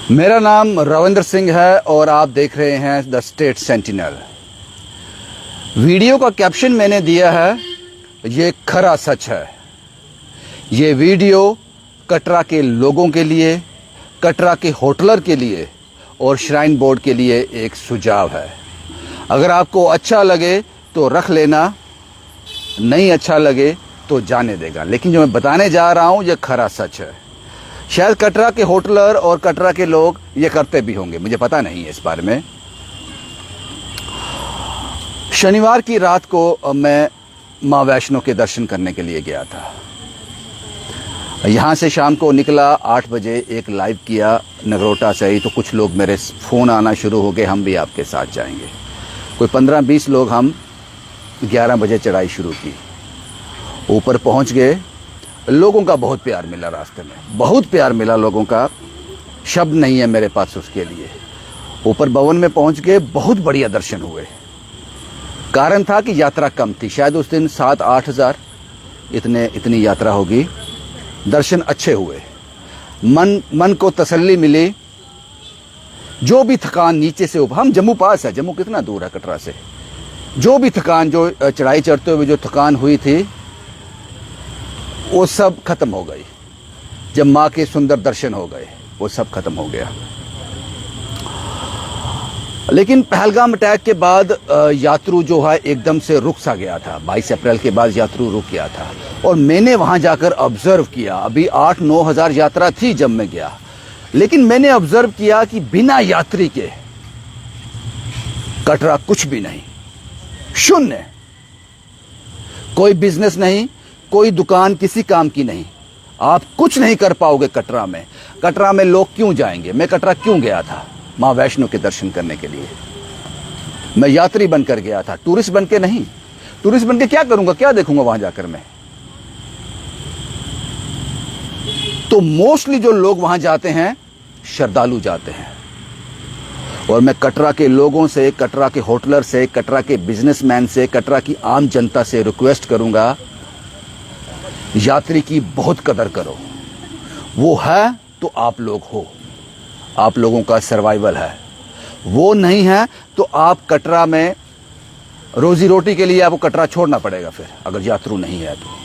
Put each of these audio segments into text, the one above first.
मेरा नाम रविंद्र सिंह है और आप देख रहे हैं द स्टेट सेंटिनल। वीडियो का कैप्शन मैंने दिया है, ये खरा सच है। ये वीडियो कटरा के लोगों के लिए, कटरा के होटलर के लिए और श्राइन बोर्ड के लिए एक सुझाव है। अगर आपको अच्छा लगे तो रख लेना, नहीं अच्छा लगे तो जाने देगा। लेकिन जो मैं बताने जा रहा हूं ये खरा सच है। शायद कटरा के होटलर और कटरा के लोग ये करते भी होंगे, मुझे पता नहीं है इस बारे में। शनिवार की रात को मैं मां वैष्णो के दर्शन करने के लिए गया था। यहां से शाम को निकला 8 बजे, एक लाइव किया नगरोटा से ही, तो कुछ लोग मेरे फ़ोन आना शुरू हो गए, हम भी आपके साथ जाएंगे। कोई 15-20 लोग हम 11 बजे चढ़ाई शुरू की। ऊपर पहुंच गए, लोगों का बहुत प्यार मिला, रास्ते में बहुत प्यार मिला लोगों का, शब्द नहीं है मेरे पास उसके लिए। ऊपर भवन में पहुंच गए, बहुत बढ़िया दर्शन हुए। कारण था कि यात्रा कम थी, शायद उस दिन 7-8 हज़ार इतनी यात्रा होगी। दर्शन अच्छे हुए, मन को तसल्ली मिली। जो भी थकान नीचे से ऊपर, हम जम्मू पास है, जम्मू कितना दूर है कटरा से, जो भी थकान, जो चढ़ाई चढ़ते हुए जो थकान हुई थी वो सब खत्म हो गई। जब मां के सुंदर दर्शन हो गए वो सब खत्म हो गया। लेकिन पहलगाम अटैक के बाद यात्रु जो है एकदम से रुक सा गया था। 22 अप्रैल के बाद यात्रु रुक गया था और मैंने वहां जाकर ऑब्जर्व किया। अभी 8-9 हज़ार यात्रा थी जब मैं गया, लेकिन मैंने ऑब्जर्व किया कि बिना यात्री के कटरा कुछ भी नहीं, शून्य। कोई बिजनेस नहीं, कोई दुकान किसी काम की नहीं, आप कुछ नहीं कर पाओगे कटरा में। कटरा में लोग क्यों जाएंगे? मैं कटरा क्यों गया था? मां वैष्णो के दर्शन करने के लिए। मैं यात्री बनकर गया था, टूरिस्ट बन के नहीं। टूरिस्ट बन के क्या करूंगा, क्या देखूंगा वहां जाकर मैं? तो मोस्टली जो लोग वहां जाते हैं, श्रद्धालु जाते हैं। और मैं कटरा के लोगों से, कटरा के होटलर से, कटरा के बिजनेसमैन से, कटरा की आम जनता से रिक्वेस्ट करूंगा, यात्री की बहुत कदर करो। वो है तो आप लोग हो, आप लोगों का सर्वाइवल है। वो नहीं है तो आप कटरा में रोजी रोटी के लिए आपको कटरा छोड़ना पड़ेगा फिर, अगर यात्रु नहीं है तो।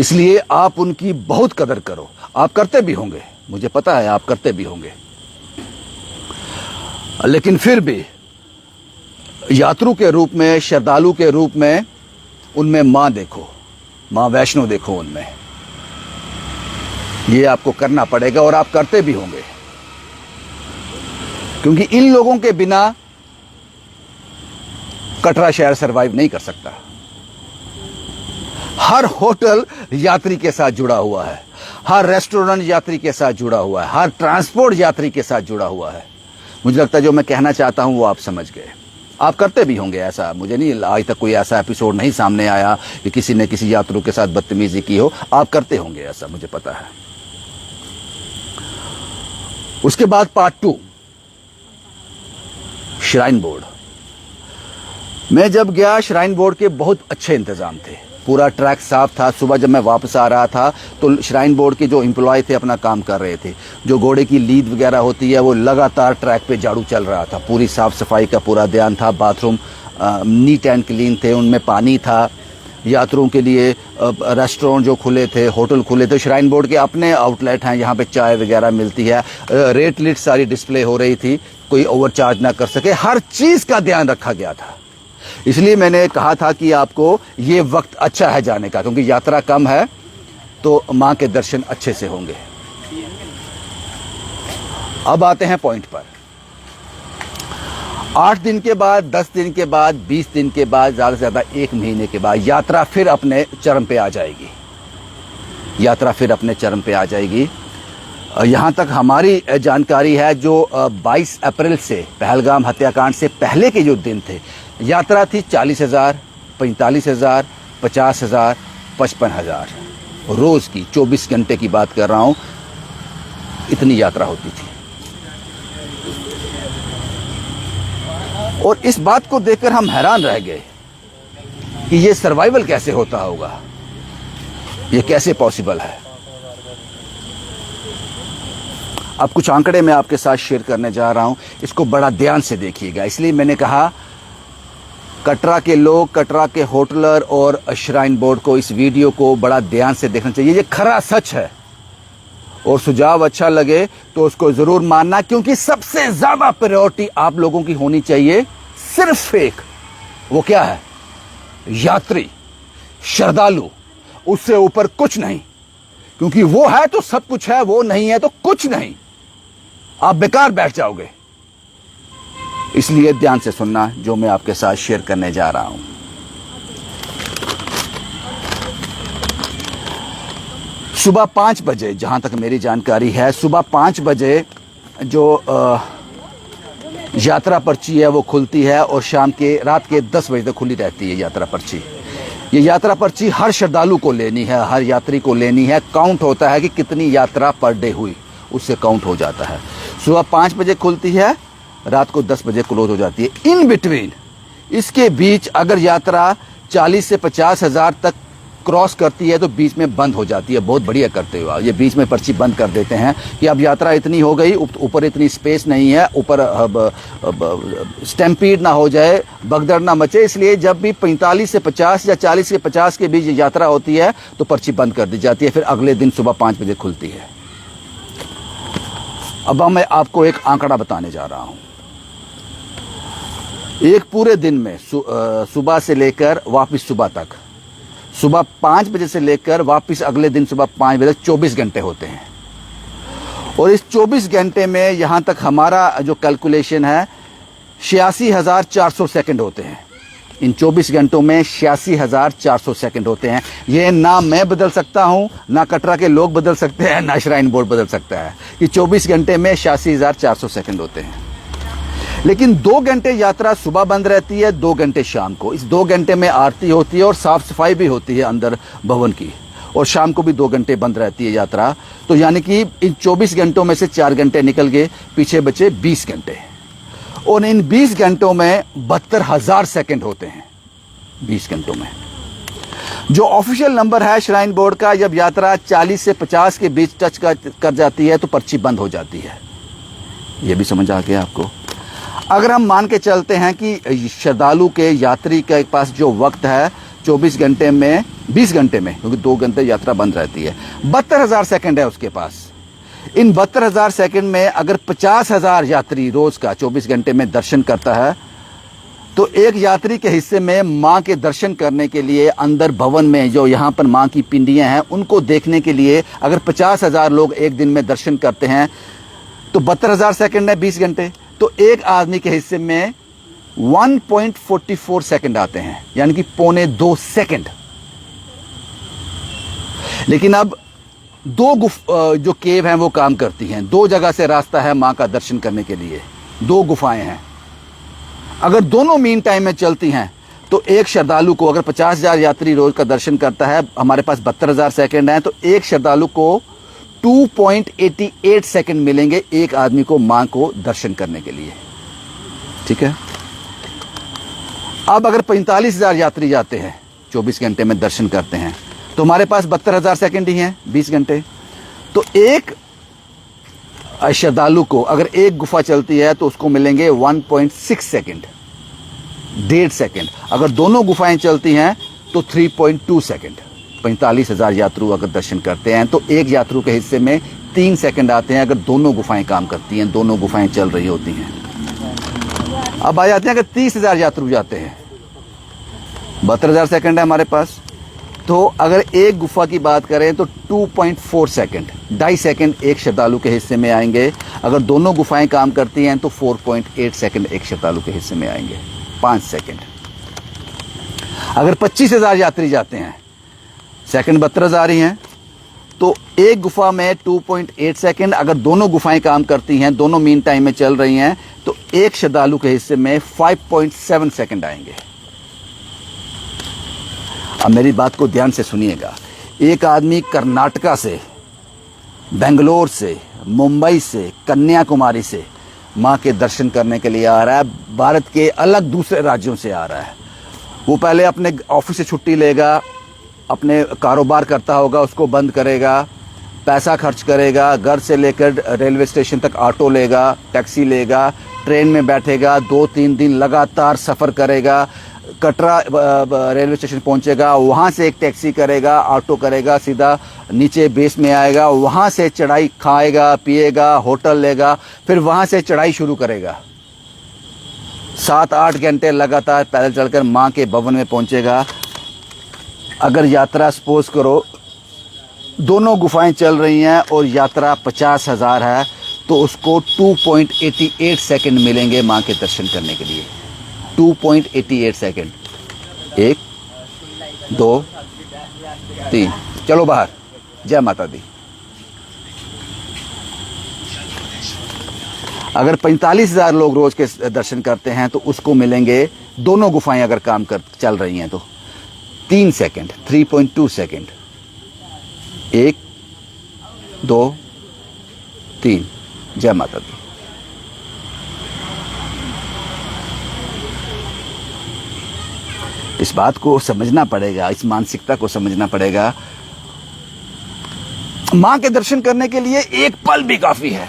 इसलिए आप उनकी बहुत कदर करो। आप करते भी होंगे, मुझे पता है आप करते भी होंगे, लेकिन फिर भी यात्रु के रूप में, श्रद्धालु के रूप में उनमें मां देखो, मां वैष्णो देखो उनमें। ये आपको करना पड़ेगा और आप करते भी होंगे, क्योंकि इन लोगों के बिना कटरा शहर सरवाइव नहीं कर सकता। हर होटल यात्री के साथ जुड़ा हुआ है, हर रेस्टोरेंट यात्री के साथ जुड़ा हुआ है, हर ट्रांसपोर्ट यात्री के साथ जुड़ा हुआ है। मुझे लगता है जो मैं कहना चाहता हूं वो आप समझ गए। आप करते भी होंगे ऐसा, मुझे नहीं, आज तक कोई ऐसा एपिसोड नहीं सामने आया कि किसी ने किसी यात्रु के साथ बदतमीजी की हो। आप करते होंगे ऐसा, मुझे पता है। उसके बाद पार्ट 2, श्राइन बोर्ड। मैं जब गया, श्राइन बोर्ड के बहुत अच्छे इंतजाम थे, पूरा ट्रैक साफ था। सुबह जब मैं वापस आ रहा था तो श्राइन बोर्ड के जो एम्प्लॉय थे अपना काम कर रहे थे। जो घोड़े की लीद वगैरह होती है वो लगातार ट्रैक पे झाड़ू चल रहा था। पूरी साफ सफाई का पूरा ध्यान था। बाथरूम नीट एंड क्लीन थे, उनमें पानी था। यात्रियों के लिए रेस्टोरेंट जो खुले थे, होटल खुले थे। श्राइन बोर्ड के अपने आउटलेट हैं, यहाँ पे चाय वगैरह मिलती है। रेट लिस्ट सारी डिस्प्ले हो रही थी, कोई ओवरचार्ज ना कर सके। हर चीज का ध्यान रखा गया था। इसलिए मैंने कहा था कि आपको ये वक्त अच्छा है जाने का, क्योंकि यात्रा कम है तो मां के दर्शन अच्छे से होंगे। अब आते हैं पॉइंट पर। 8 दिन के बाद, 10 दिन के बाद, 20 दिन के बाद, ज्यादा से ज्यादा 1 महीने के बाद यात्रा फिर अपने चरम पे आ जाएगी। यात्रा फिर अपने चरम पे आ जाएगी। यहां तक हमारी जानकारी है, जो 22 अप्रैल से, पहलगाम हत्याकांड से पहले के जो दिन थे, यात्रा थी 40 हज़ार, 45 हज़ार, 50 हज़ार, 55 हज़ार रोज की। 24 घंटे की बात कर रहा हूं, इतनी यात्रा होती थी। और इस बात को देखकर हम हैरान रह गए कि ये सर्वाइवल कैसे होता होगा, ये कैसे पॉसिबल है। अब कुछ आंकड़े मैं आपके साथ शेयर करने जा रहा हूं, इसको बड़ा ध्यान से देखिएगा। इसलिए मैंने कहा कटरा के लोग, कटरा के होटलर और श्राइन बोर्ड को इस वीडियो को बड़ा ध्यान से देखना चाहिए। ये खरा सच है और सुझाव अच्छा लगे तो उसको जरूर मानना, क्योंकि सबसे ज्यादा प्रायोरिटी आप लोगों की होनी चाहिए सिर्फ एक, वो क्या है? यात्री, श्रद्धालु, उससे ऊपर कुछ नहीं। क्योंकि वो है तो सब कुछ है, वो नहीं है तो कुछ नहीं, आप बेकार बैठ जाओगे। इसलिए ध्यान से सुनना जो मैं आपके साथ शेयर करने जा रहा हूं। सुबह 5 बजे, जहां तक मेरी जानकारी है, सुबह 5 बजे जो यात्रा पर्ची है वो खुलती है और रात के 10 बजे तक खुली रहती है यात्रा पर्ची। ये यात्रा पर्ची हर श्रद्धालु को लेनी है, हर यात्री को लेनी है। काउंट होता है कि कितनी यात्रा पर डे हुई, उससे काउंट हो जाता है। सुबह 5 बजे खुलती है, रात को 10 बजे क्लोज हो जाती है। इन बिटवीन, इसके बीच अगर यात्रा 40 से 50 हज़ार तक क्रॉस करती है तो बीच में बंद हो जाती है। बहुत बढ़िया करते हो, ये बीच में पर्ची बंद कर देते हैं कि अब यात्रा इतनी हो गई, ऊपर इतनी स्पेस नहीं है, ऊपर स्टैम्पीड ना हो जाए, भगदड़ ना मचे। इसलिए जब भी 45 से 50 या 40 से 50 के बीच यात्रा होती है तो पर्ची बंद कर दी जाती है। फिर अगले दिन सुबह 5 बजे खुलती है। अब मैं आपको एक आंकड़ा बताने जा रहा हूं। एक पूरे दिन में सुबह से लेकर वापिस सुबह तक, सुबह 5 बजे से लेकर वापस अगले दिन सुबह 5 बजे तक 24 घंटे होते हैं। और इस 24 घंटे में यहां तक हमारा जो कैलकुलेशन है 86,400 सेकंड होते हैं। इन 24 घंटों में 86,400 सेकंड होते हैं। ये ना मैं बदल सकता हूं, ना कटरा के लोग बदल सकते हैं, ना श्राइन बोर्ड बदल सकता है कि 24 घंटे में 86,400 सेकंड होते हैं। लेकिन 2 घंटे यात्रा सुबह बंद रहती है, 2 घंटे शाम को। इस 2 घंटे में आरती होती है और साफ सफाई भी होती है अंदर भवन की, और शाम को भी 2 घंटे बंद रहती है यात्रा। तो यानी कि इन 24 घंटों में से 4 घंटे निकल गए, पीछे बचे 20 घंटे। और इन 20 घंटों में 72,000 सेकंड होते हैं। 20 घंटों में जो ऑफिशियल नंबर है श्राइन बोर्ड का, जब यात्रा 40 से 50 के बीच टच कर जाती है तो पर्ची बंद हो जाती है। यह भी समझ आ गया आपको? अगर हम मान के चलते हैं कि श्रद्धालु के, यात्री के पास जो वक्त है 24 घंटे में, 20 घंटे में, क्योंकि 2 घंटे यात्रा बंद रहती है, 72,000 सेकंड है उसके पास। इन 72,000 सेकंड में अगर 50,000 यात्री रोज का 24 घंटे में दर्शन करता है तो एक यात्री के हिस्से में मां के दर्शन करने के लिए अंदर भवन में जो यहां पर मां की पिंडियां हैं उनको देखने के लिए अगर 50,000 लोग एक दिन में दर्शन करते हैं तो 72,000 सेकंड है 20 घंटे, तो एक आदमी के हिस्से में 1.44 सेकंड आते हैं, यानी कि 1.25 सेकंड। लेकिन अब 2 जो केव हैं वो काम करती हैं। 2 जगह से रास्ता है मां का दर्शन करने के लिए, 2 गुफाएं हैं। अगर दोनों मीन टाइम में चलती हैं तो एक श्रद्धालु को, अगर 50,000 यात्री रोज का दर्शन करता है, हमारे पास 72,000 सेकंड हैं, तो एक श्रद्धालु को 2.88 सेकंड मिलेंगे एक आदमी को मां को दर्शन करने के लिए। ठीक है। अब अगर 45,000 यात्री जाते हैं 24 घंटे में दर्शन करते हैं तो हमारे पास 72,000 सेकंड ही हैं 20 घंटे। तो एक श्रद्धालु को अगर एक गुफा चलती है तो उसको मिलेंगे 1.6 सेकंड, 1.5 सेकंड। अगर दोनों गुफाएं चलती हैं तो 3.2 सेकंड। 45,000 यात्रु अगर दर्शन करते हैं तो एक यात्रु के हिस्से में 3 सेकंड आते हैं अगर दोनों गुफाएं काम करती हैं, दोनों गुफाएं चल रही होती हैं। अब आ जाते हैं अगर 30,000 यात्रु जाते हैं, 72,000 सेकंड है हमारे पास, तो अगर एक गुफा की बात करें तो 2.4 सेकंड, 2.5 सेकंड एक श्रद्धालु के हिस्से में आएंगे। अगर दोनों गुफाएं काम करती हैं तो 4.8 सेकंड एक श्रद्धालु के हिस्से में आएंगे, 5 सेकंड। अगर 25,000 यात्री जाते हैं, सेकंड 72,000 ही हैं, तो एक गुफा में 2.8 सेकंड। अगर दोनों गुफाएं काम करती हैं, दोनों मीन टाइम में चल रही हैं, तो एक श्रद्धालु के हिस्से में 5.7 सेकंड आएंगे। अब मेरी बात को ध्यान से सुनिएगा। एक आदमी कर्नाटका से, बेंगलोर से, मुंबई से, कन्याकुमारी से मां के दर्शन करने के लिए आ रहा है, भारत के अलग दूसरे राज्यों से आ रहा है। वो पहले अपने ऑफिस से छुट्टी लेगा, अपने कारोबार करता होगा उसको बंद करेगा, पैसा खर्च करेगा, घर से लेकर रेलवे स्टेशन तक ऑटो लेगा, टैक्सी लेगा, ट्रेन में बैठेगा, 2-3 दिन लगातार सफ़र करेगा, कटरा रेलवे स्टेशन पहुंचेगा, वहां से एक टैक्सी करेगा, ऑटो करेगा, सीधा नीचे बेस में आएगा, वहां से चढ़ाई खाएगा, पिएगा, होटल लेगा, फिर वहां से चढ़ाई शुरू करेगा। 7-8 घंटे लगातार पैदल चलकर माँ के भवन में पहुंचेगा। अगर यात्रा सपोज करो दोनों गुफाएं चल रही हैं और यात्रा 50,000 है, तो उसको 2.88 सेकंड मिलेंगे माँ के दर्शन करने के लिए। 2.88 सेकंड। 1 2 3, चलो बाहर। जय माता दी। अगर 45,000 लोग रोज के दर्शन करते हैं तो उसको मिलेंगे, दोनों गुफाएं अगर काम कर चल रही हैं तो 3 सेकंड, 3.2 सेकंड। 1 2 3, जय माता दी। इस बात को समझना पड़ेगा, इस मानसिकता को समझना पड़ेगा। मां के दर्शन करने के लिए एक पल भी काफी है।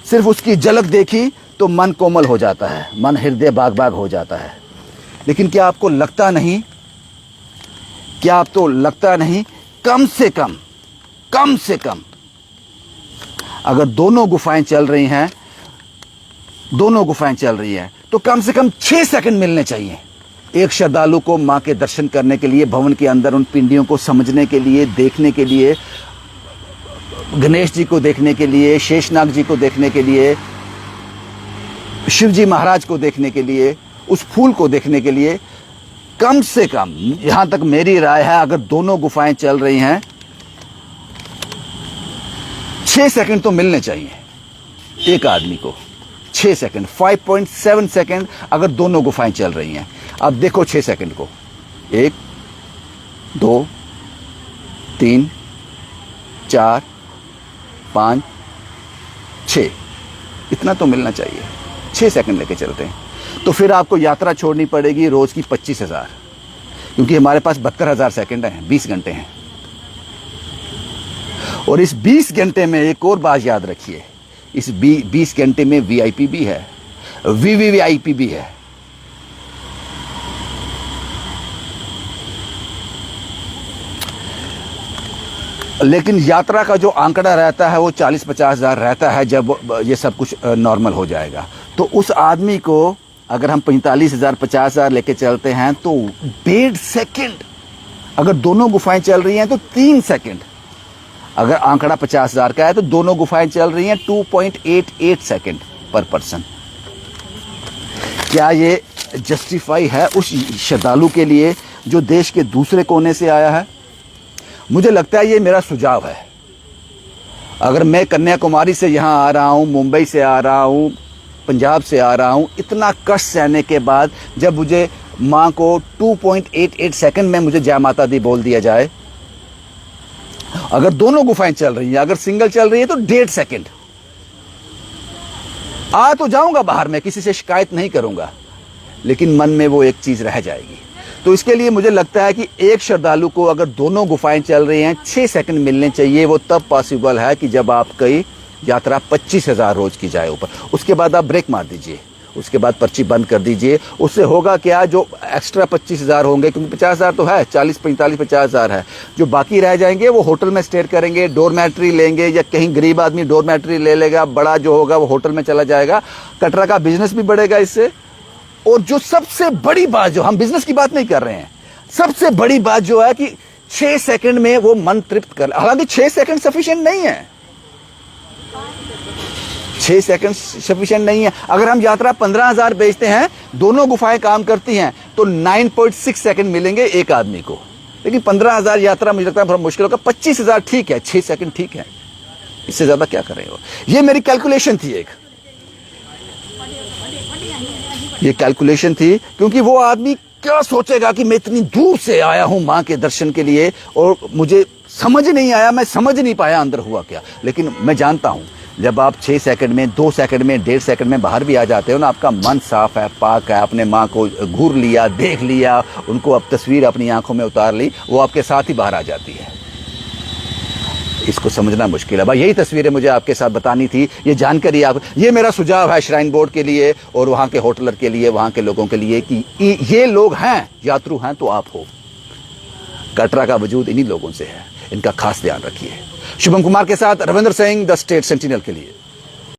सिर्फ उसकी झलक देखी तो मन कोमल हो जाता है, मन हृदय बाग बाग हो जाता है। लेकिन क्या आपको लगता नहीं, कम से कम अगर दोनों गुफाएं चल रही हैं तो कम से कम 6 सेकंड मिलने चाहिए एक श्रद्धालु को मां के दर्शन करने के लिए, भवन के अंदर उन पिंडियों को समझने के लिए, देखने के लिए, गणेश जी को देखने के लिए, शेषनाग जी को देखने के लिए, शिव जी महाराज को देखने के लिए, उस फूल को देखने के लिए। कम से कम, यहां तक मेरी राय है, अगर दोनों गुफाएं चल रही हैं 6 सेकंड तो मिलने चाहिए एक आदमी को। 6 सेकंड, 5.7 सेकंड अगर दोनों गुफाएं चल रही हैं। अब देखो 6 सेकंड को। 1 2 3 4 5 6, इतना तो मिलना चाहिए। 6 सेकंड लेके चलते हैं तो फिर आपको यात्रा छोड़नी पड़ेगी रोज की 25,000, क्योंकि हमारे पास 72,000 सेकंड हैं, 20 घंटे हैं। और इस 20 घंटे में एक और बात याद रखिए, इस 20 घंटे में वीआईपी भी है, वीवीआईपी भी है। लेकिन यात्रा का जो आंकड़ा रहता है वो 40-50,000 रहता है जब ये सब कुछ नॉर्मल हो जाएगा। तो उस आदमी को अगर हम 45,000 50,000 लेके चलते हैं तो 1.5 सेकंड, अगर दोनों गुफाएं चल रही हैं तो 3 सेकंड। अगर आंकड़ा 50,000 का है तो दोनों गुफाएं चल रही हैं 2.88 सेकंड पर पर्सन। क्या ये जस्टिफाई है उस श्रद्धालु के लिए जो देश के दूसरे कोने से आया है? मुझे लगता है ये मेरा सुझाव है। अगर मैं कन्याकुमारी से यहाँ आ रहा हूँ, मुंबई से आ रहा हूँ, पंजाब से आ रहा हूँ, इतना कष्ट सहने के बाद जब मुझे माँ को 2.88 सेकंड में मुझे जय माता दी बोल दिया जाए, अगर दोनों गुफाएं चल रही हैं, अगर सिंगल चल रही है तो 1.5 सेकंड। आ तो जाऊंगा बाहर, मैं किसी से शिकायत नहीं करूंगा, लेकिन मन में वो एक चीज रह जाएगी। तो इसके लिए मुझे लगता है कि एक श्रद्धालु को अगर दोनों गुफाएं चल रही हैं 6 सेकंड मिलने चाहिए। वो तब पॉसिबल है कि जब आपकी यात्रा 25,000 रोज की जाए ऊपर। उसके बाद आप ब्रेक मार दीजिए, उसके बाद पर्ची बंद कर दीजिए। उससे होगा क्या, जो एक्स्ट्रा 25,000 होंगे, क्योंकि 50,000 तो है, 40 45 50,000 है, जो बाकी रह जाएंगे वो होटल में स्टे करेंगे, डोरमैट्री लेंगे, या कहीं गरीब आदमी डोरमैट्री ले लेगा, बड़ा जो होगा वो होटल में चला जाएगा। कटरा का बिजनेस भी बढ़ेगा इससे। और जो सबसे बड़ी बात, जो हम बिजनेस की बात नहीं कर रहे हैं, सबसे बड़ी बात जो है कि 6 सेकंड में वो मन तृप्त कर, हालांकि 6 सेकंड सफिशिएंट नहीं है, 6 सेकंड सफिशिएंट नहीं है। अगर हम यात्रा 15,000 बेचते हैं, दोनों गुफाएं काम करती हैं, तो 9.6 सेकंड मिलेंगे एक आदमी को। लेकिन 15,000 यात्रा मुझे लगता है थोड़ा मुश्किल होगा। 25,000 ठीक है, 6 सेकंड ठीक है, इससे ज्यादा क्या करें। ये मेरी कैलकुलेशन थी, एक ये कैलकुलेशन थी, क्योंकि वो आदमी क्या सोचेगा कि मैं इतनी दूर से आया हूं मां के दर्शन के लिए और मुझे समझ नहीं आया, मैं समझ नहीं पाया अंदर हुआ क्या। लेकिन मैं जानता हूं जब आप 6 सेकंड में, 2 सेकंड में, 1.5 सेकंड में बाहर भी आ जाते हो ना, आपका मन साफ है, पाक है, आपने माँ को घूर लिया, देख लिया, उनको अब तस्वीर अपनी आंखों में उतार ली, वो आपके साथ ही बाहर आ जाती है। इसको समझना मुश्किल है भाई। यही तस्वीरें मुझे आपके साथ बतानी थी, ये जानकारी आप, ये मेरा सुझाव है श्राइन बोर्ड के लिए और वहां के होटलर के लिए, वहां के लोगों के लिए कि ये लोग हैं, यात्रु हैं तो आप हो। कटरा का वजूद इन्हीं लोगों से है, इनका खास ध्यान रखिए। शुभम कुमार के साथ Ravindra Singh, the state sentinel के लिए।